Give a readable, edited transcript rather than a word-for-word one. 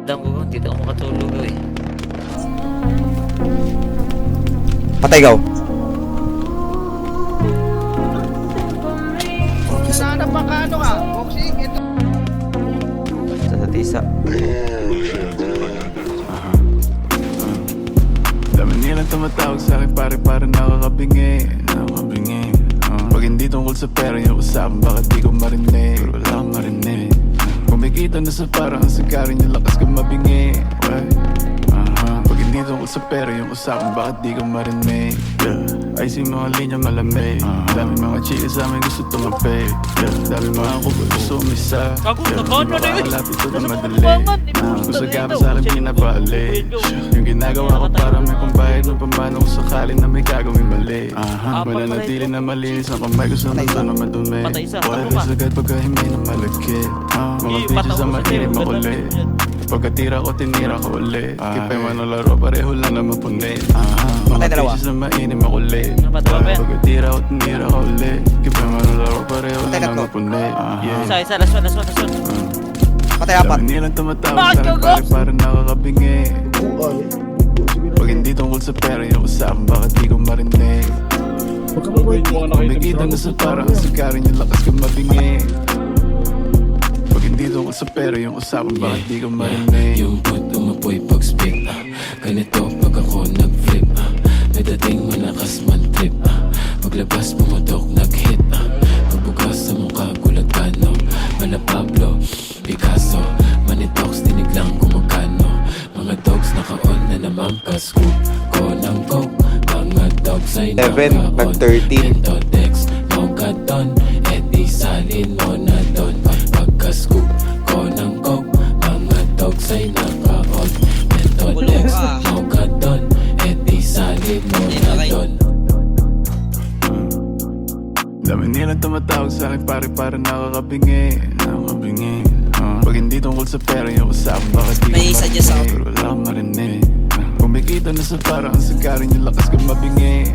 Damdam ko kung dito ako makatulog eh. Patay ikaw. Sana pa ka ano ka? Boxing, ito. Sa tisa. Dami nilang tumatawag sa akin pare nakakabingi. Pag hindi tungkol sa pera yung usapan, bakit di ko marinig? Pero wala akong marinig. Kumikita na sa parang ang sikarin yung lakas ko mabingi. Pag hindi tungkol sa pera yung usapan, bakit di ko marinig? I see mga linya malamig. Dami mga chika sa amin gusto tumapay. Dami mga kubo gusto umisa. Malapit ito na madali. Kung sa gabi sa akin pinapali. Yung ginagawa ko para may pambayad ng pamano kung sakali na may gagawin mali. Mananatili na malinis ang kamay ko sa mundo na madumi. Walis agad pagkahimay na malagkit. Mga bitches sa mainit makulit. Pagkatira ko, tinira ko ulit. Kipay man ang laro, pareho lang naman punit. Mga bitches na mainit makulit. Pagkatira ko, tinira ko ulit. Kipay man ang laro, pareho lang naman punit. Isa, last one. Patay apat. Dami nilang tumatawag sa akin para nakakabingi. Pag hindi tungkol sa pera yung usapan, bakit di ko marinig? Kumikita na sa parang sikarin yung lakas ko mabingi. Pag hindi tungkol sa pera yung usapan, bakit di ko marinig? Yung mood umapoy pag spit ganito pag ako nag-flip may dating malakas man trip paglabas pumutok nag-hit pagbukas sa mukha gulat ka no Mala Pablo, Picasso Manitox, dinig lang kumagano mga dogs naka-on na naman ka-scoop ko ng coke mga dogs ay 7, naka-on nag-13. Entodex, Mogadon Edi salin mo na don pagka-scoop ko ng coke mga dogs ay naka-on Entodex, Mogadon Edi salin mo na don. Dami nilang tumatawag sa akin pare nakakabingi. Pag hindi tungkol sa pera yung usapan, bakit di ko May suggest ako. marinig? Pero wala akong marinig. Kumikita na sa parang ang sikarin yung lakas ko mabingi.